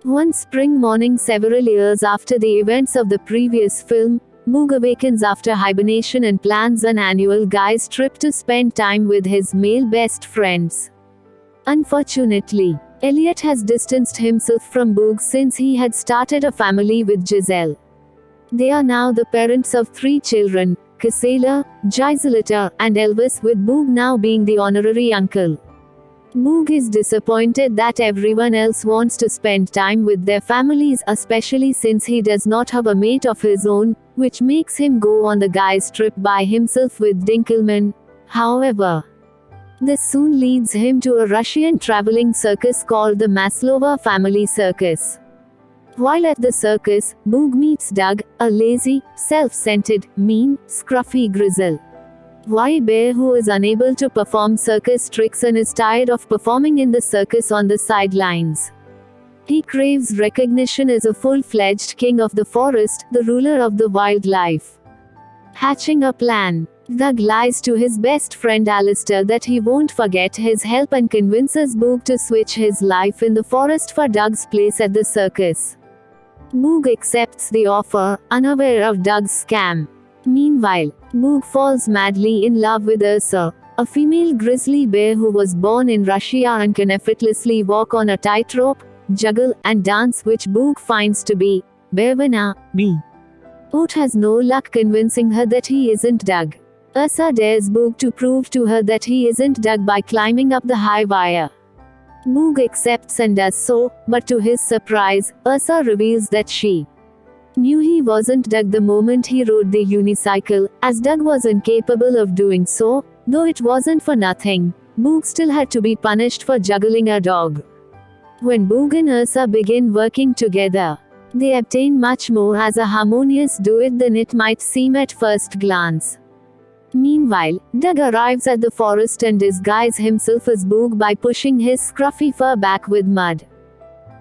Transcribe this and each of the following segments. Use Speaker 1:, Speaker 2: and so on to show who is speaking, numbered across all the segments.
Speaker 1: One spring morning several years after the events of the previous film, Moog awakens after hibernation and plans an annual guy's trip to spend time with his male best friends. Unfortunately, Elliot has distanced himself from Boog since he had started a family with Giselle. They are now the parents of 3 children, Gisela, Giselita, and Elvis, with Boog now being the honorary uncle. Moog is disappointed that everyone else wants to spend time with their families, especially since he does not have a mate of his own, which makes him go on the guy's trip by himself with Dinkelman. However, this soon leads him to a Russian traveling circus called the Maslova Family Circus. While at the circus, Moog meets Doug, a lazy, self-centered, mean, scruffy grizzle bear who is unable to perform circus tricks and is tired of performing in the circus on the sidelines. He craves recognition as a full-fledged king of the forest, the ruler of the wildlife. Hatching a plan, Doug lies to his best friend Alistair that he won't forget his help and convinces Boog to switch his life in the forest for Doug's place at the circus. Boog accepts the offer, unaware of Doug's scam. Meanwhile, Moog falls madly in love with Ursa, a female grizzly bear who was born in Russia and can effortlessly walk on a tightrope, juggle, and dance, which Boog finds to be Bervana. Oat has no luck convincing her that he isn't Doug. Ursa dares Boog to prove to her that he isn't Doug by climbing up the high wire. Boog accepts and does so, but to his surprise, Ursa reveals that she knew he wasn't Doug the moment he rode the unicycle, as Doug was incapable of doing so, though it wasn't for nothing. Boog still had to be punished for juggling a dog. When Boog and Ursa begin working together, they obtain much more as a harmonious duet than it might seem at first glance. Meanwhile, Doug arrives at the forest and disguises himself as Boog by pushing his scruffy fur back with mud.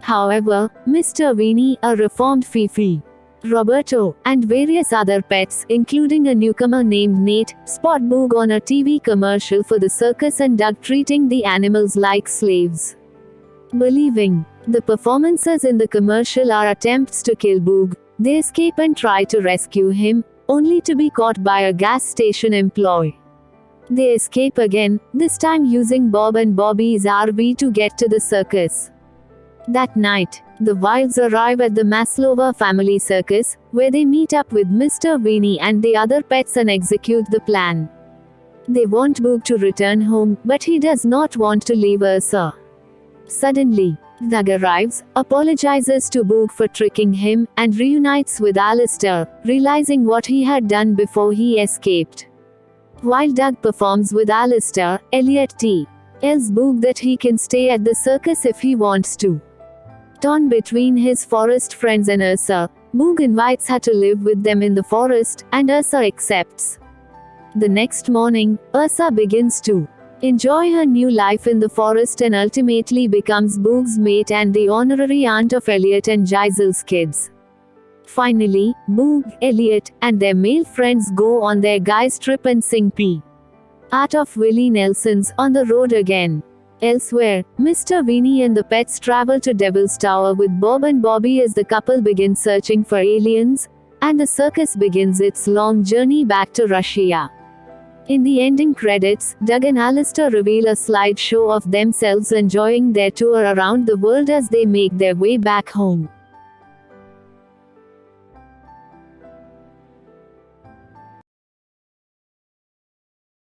Speaker 1: However, Mr. Weenie, a reformed Fifi, Roberto, and various other pets, including a newcomer named Nate, spot Boog on a TV commercial for the circus and Doug treating the animals like slaves. Believing the performances in the commercial are attempts to kill Boog, they escape and try to rescue him, only to be caught by a gas station employee. They escape again, this time using Bob and Bobby's RV to get to the circus. That night, the Wilds arrive at the Maslova Family Circus, where they meet up with Mr. Weenie and the other pets and execute the plan. They want Boog to return home, but he does not want to leave Ursa. Suddenly, Doug arrives, apologizes to Boog for tricking him, and reunites with Alistair, realizing what he had done before he escaped. While Doug performs with Alistair, Elliot tells Boog that he can stay at the circus if he wants to. Torn between his forest friends and Ursa, Boog invites her to live with them in the forest, and Ursa accepts. The next morning, Ursa begins to enjoy her new life in the forest and ultimately becomes Boog's mate and the honorary aunt of Elliot and Giselle's kids. Finally, Boog, Elliot, and their male friends go on their guys' trip and sing P. Art of Willie Nelson's On the Road Again. Elsewhere, Mr. Weenie and the pets travel to Devil's Tower with Bob and Bobby as the couple begin searching for aliens, and the circus begins its long journey back to Russia. In the ending credits, Doug and Alistair reveal a slideshow of themselves enjoying their tour around the world as they make their way back home.